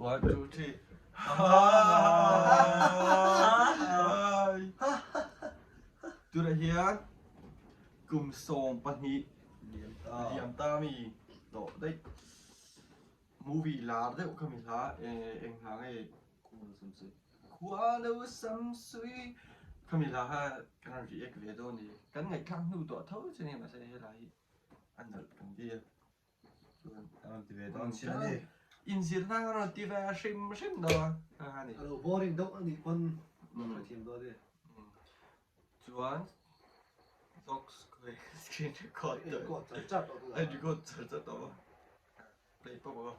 1 2 3ดูได้เฮียกลุ่มทรงปนิเลียมตามีโตได้มูวี่ลาได้ก็มีละเองหางไอ้ควานูซัมซุยก็มีละฮะกันรีเอกเวโดนี่กันไงข้างนู่ตัวเท่าจะเนี่ยมาใช้อะไรอันนั้นกันดีที่เวโดนเชื่อนี่อินสิร์นั่งเราตีแวร์ชิมตัวฮะนี่บอริงดอกอันนี้คนทีมตัวดิจวนล็อกสกรีนคอร์ดก็จัดตัว ไอ้ดูก็จัดตัวไปปุ๊บ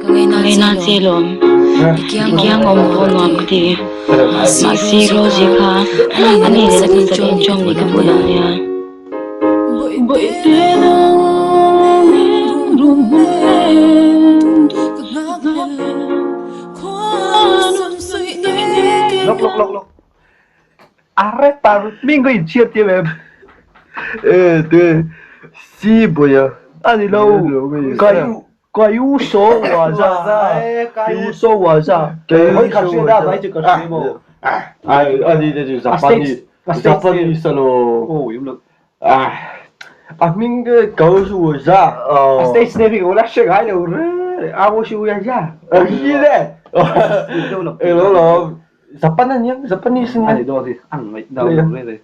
Gawin na silom, ikiang umuhon mo di masiro ka, ani sa kinchong ni kapunan niya. Lộc arrête par mingo in chia tiêu em từ si bùi anh lâu cái u số hòa ra cái u số hòa ra cái khả chuyện đã vậy chứ có chuyện mà anh đi đây Japan salo ô yếu lực mình cái cầu rồi ra stage này cũng đã sẽ gái đâu rồi áo shoe ya ya gì đấy lo Japan anh nhá Japanese anh đó thì ăn vậy đâu rồi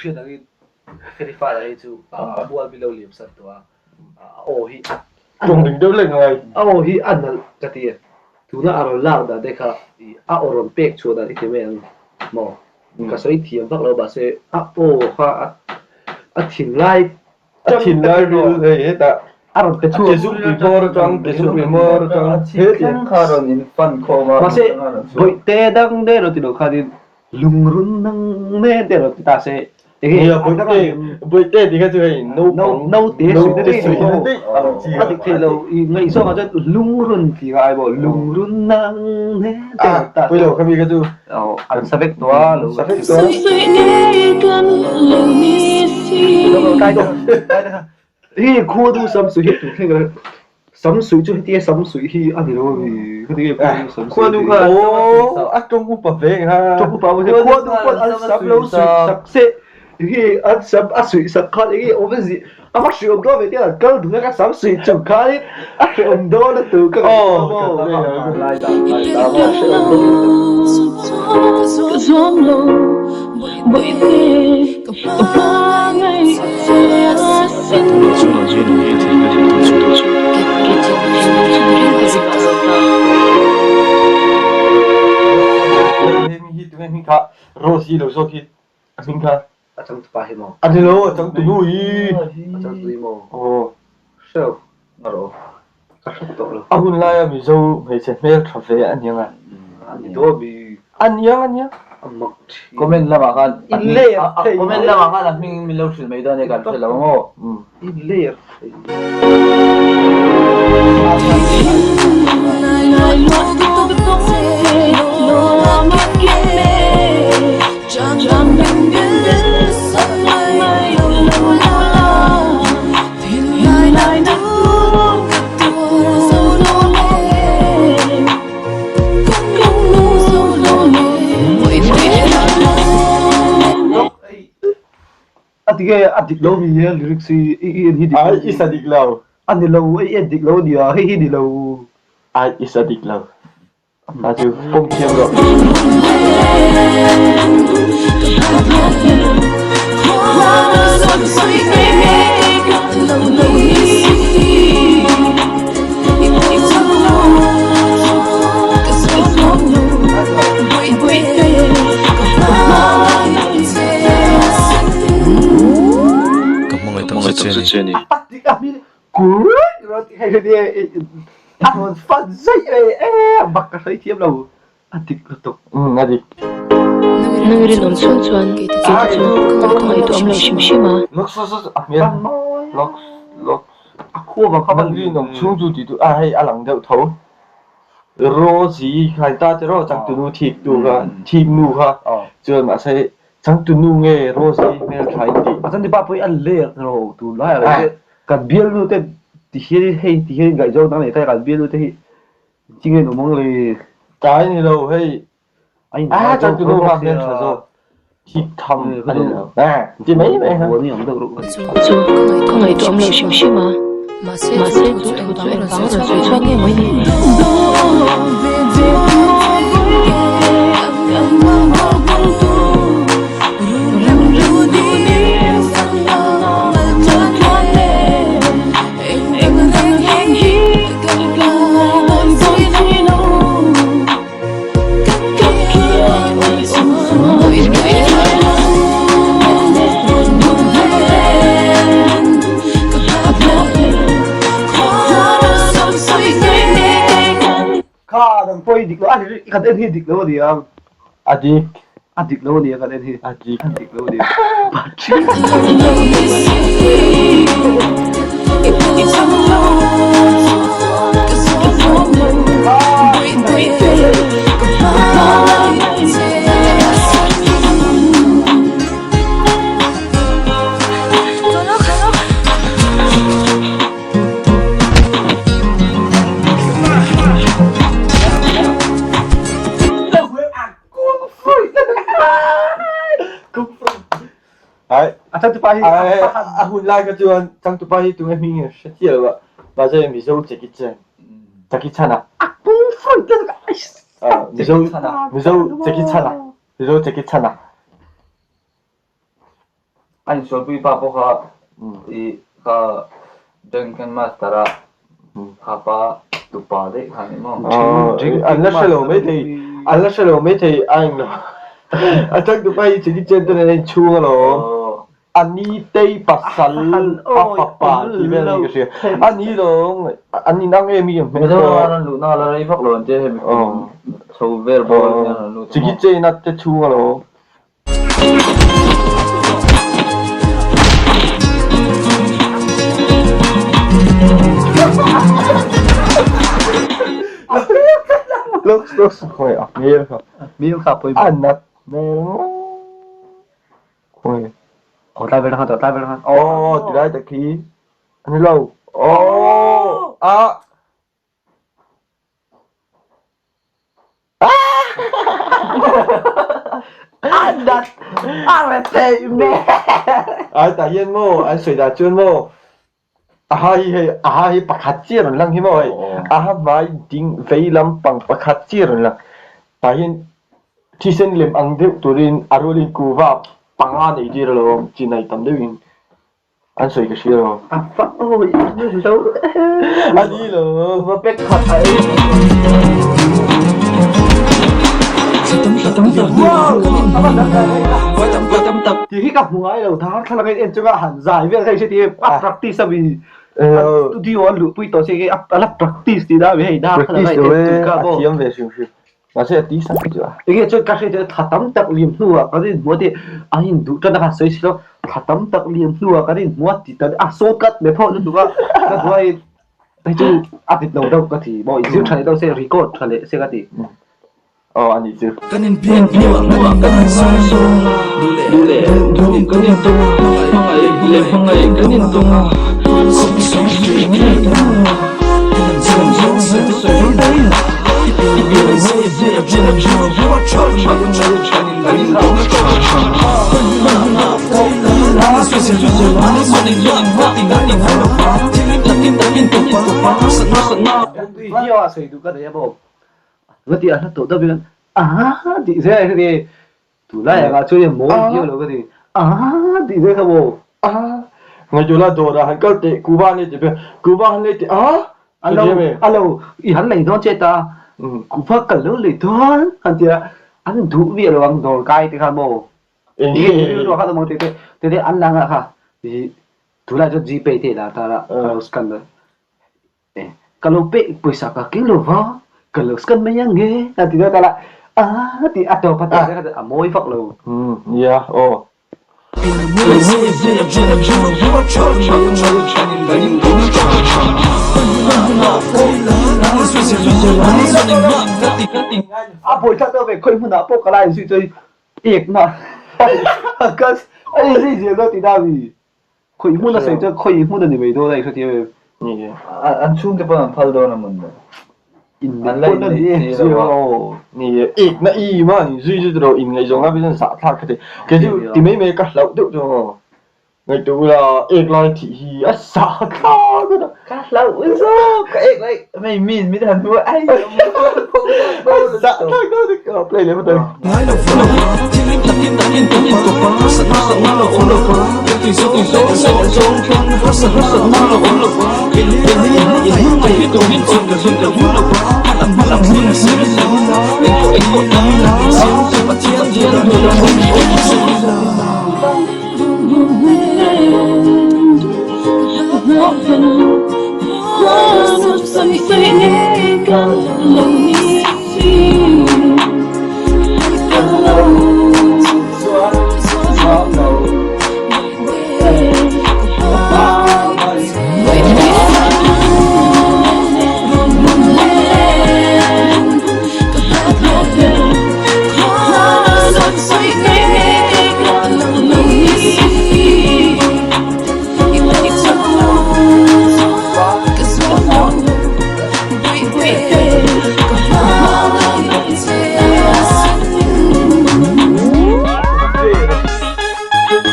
Chuyện đó cái pha đấy chú buat bilau liam satu hi Trung đỉnh đâu lên rồi hi ăn là cái gì tu na aron lao da dekha oron pek chu da ite men mo ka soi thiam vak lo ba se kha thin lai rồi hết ta aron pe chu Jesus before trong Jesus before trong hết kan karon in fan ko ma se boi te dang de ro ti do kha din lungrun nang ne de ro ti ta se bữa tết thì cái gì nấu tết thì cái lâu ngày sau mà cho lung run thì ai bảo lung run nang nè bây giờ không biết cái gì ăn sa vek toa lo sa vek toa cái đó cái khu du sắm suy hết cái cái sắm suy cho hết sắm suy hi ăn thì đâu thì cái khu du cái trong khu bảo vệ ha trong khu bảo vệ khu du quân ăn sắm lâu suy sắp xếp cái ăn sắm ăn suy sắp khát cái ôm gì ăn mắc suy ôm đó về tiếc là cơ đúng cái sắm suy chụp khát ấy ăn suy ôm đó là từ cái lại đã suy ôm mình khá Rosie đâu số khi mình khá trong tụi bay mò anh hello trong tụi nuôi trong tụi mò sao mà rồi các tội rồi anh lại mình dâu về chơi mail cà phê anh nhớ anh đó bị anh nhớ mặc comment la makan comment la makan là mình lâu chuyện mấy đó này cả phải là ngô in lệ adik lâu vì lyrics hi is adik lâu anh lâu adik lâu đi hi đi lâu is adik lâu là chú không chiêm được Jenny. Adik kami kurang roti hay dia anh phát dây bakka sai thiam lâu adik lutuk adik Nangirin om chuan chuan kita chu kong ai tu am lo shimshima lok miền lok khu và Nangirin om chung chu ti tu ai alang deuh tho โรสีใครตาจะรอจังตุนูทีดูกันทีมนูค่ะเจอมาใช้จังตุนูเงโรสีเมลใครดี asan di pa poi an le ro tu la ya ka biel lu te ti hi ga jo na ne ta ka biel lu te hi jing no mong le ตายนี่เราให้ ai จังตุนูมาเมลใช่ไหมที่ทำอะไรนะจริงไหมไหมฮะ wo ni ang da ro chú con người tụi ông lâu xìm xìm mà sẽ tụi em bảo rồi rồi cho nghe mới đi ka dang poi dik lo an ka den hi dik lo di ang อดีต adik lo ni ka den hi อดีต adik lo di ai asan di pa hi ai hun lai ka chuan chang tu pa hi tu nge mi nge sha chi lo ba je mi zo che ki chen ta ki chana pung foi ka mi zo che ki chana mi zo che ki chana anh số bị bà bố ha thì ha đừng cái mà tara ha pa tụ pa đấy hàng em không anh là selo mấy thì anh lo anh chang tu pa hi che ki chen ta ne chu lo อันนี้เตยปัสสัลปะที่เป็นอะไรกันเสียอันนี้ลงอันนี้นั่งเอมีอย่าง ไม่ใช่ว่าเราหลุดน่าเราไอ้พวกเราเจ๊เป็นโซเวอร์บอลเนี่ยเราหลุด จิกิเจนัดจะชูกันหรอลูกคุยอ่ะมีครับ mi ka poi อันนัดเนี่ยคุย oh ta ver ha ta ver ha อ๋อที่ได้ตะกี้อันนี้เราอ๋ออ่ะอันดัดอะไรเต็มแม่ ไอ้ตาเย็นโม่ไอ้สวยตาจุนโม่อาให้ปากขัดเจียรลังที่โม่ไอ้อาไม่ดิ้งเวลำปังปากขัดเจียรลังตาเย็นที่เส้นเล็มอังเดียวตัวรินอารมณ์กูว่าปังอันไอ้เจียรลงจีนไอ้ตั้มเดียวอันสวยก็เชียร์ อ่ะฟังโอ้ยนี่เรา อันนี้เหรอ มาเป็นขัดไอ้ที่ที่กับหัวไอ้เราท้าถ้าเราเอ็นจะก็หันสายเพื่อให้ใช่ที่อัพ practice สักวีที่ว่าหลุดปุ้ยต่อเสียงอัพอัพ practice ที่ได้ไม่ให้ได้ถ้าเราเอ็นจะก็บอก เทียมเวชิวชิมาเสียตีสักจุดอ่ะ 이게 저 가시 저 타담 딱 리엠누아 가리 뭐디 아니 누가 나가 서있어 타담 딱 리엠누아 가리 뭐디 아 소갓 메포 누가 누가 이 좀 아직 너도 같이 뭐 이제 차례도 세 리코드 차례 세가디 อ๋ออันนี้จืด Kanin pian mua kanin so dule kanin to pangai kanin to song song Iya, saya juga ada ya, Bob. Ngerti ana to da bilang di saya ni tu lah ya ka chui mo dia lo ka di di saya ka bo งั้นอยู่ละโดดหันก็เตะกูบ้านนี่จะเป็นกูบ้านนี่เตะalo i han lai don che ta ku pha ka lo le don han tia an du vi lo ang dor kai ti ka mo ni lo ka mo te an lang ka di tu la jo gp te la ta la scan la kalau pe puisa ka kilo va kalau scan me yang ge ti ta la ti atau patah ka mo i fak lo อย่าโอ้阿婆他都被亏不拿不过来是最一嘛，可是哎这些都抵达比亏不的谁这亏不的你没多来说的你 Ang chung pa ng paldo naman na. 引来的你只有你一那一嘛，你最知道应该用那边啥他可的，可是你没个老豆就，我读了一来提啊啥卡个的， Kala uso ka may min han mo ay 啥他个的play 了不对。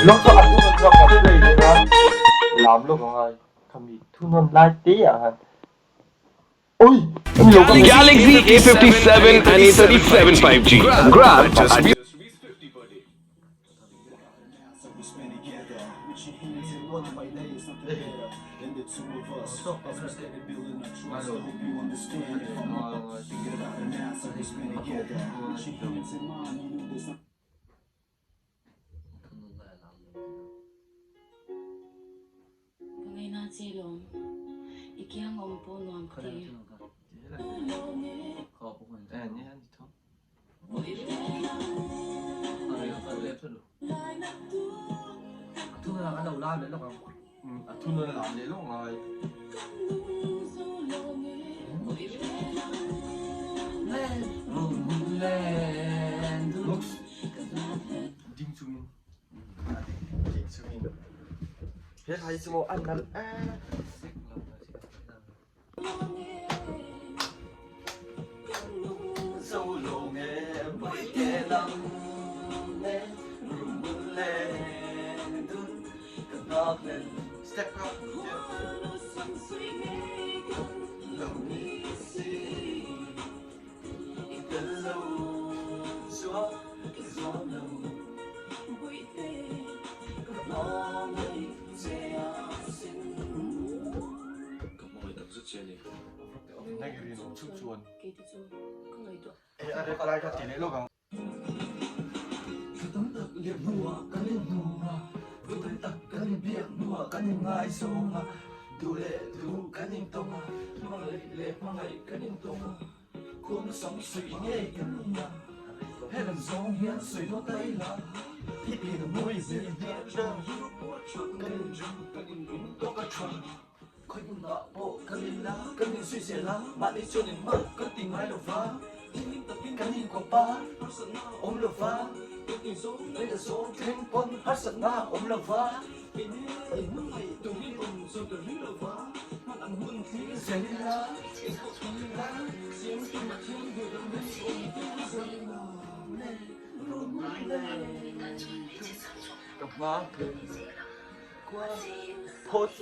lúc có anh cũng gặp cái gì nữa làm lúc rồi không bị thu non lai tí à ôi Galaxy A57 and A37 5G. Grab just Ngay na silong, ikiyang umpo nuam kati. thu non làm vậy lúc rồi lúc Ding Sumin Ding Sumin hết hay số ăn ăn sâu lộ nghe với cái lòng nghe rung lên đừng lên step up chuồn Kay dito, kung ito. ada kalau ada tini lo kang Khói nọ bộ cần nhìn lá cần nhìn suy xẻ lá bạn đi cho đến mắt cần tình mai đầu phá cần nhìn quảng bá ôm lửa phá đây là số thanh quân hát sẵn na ôm lửa phá cặp má qua post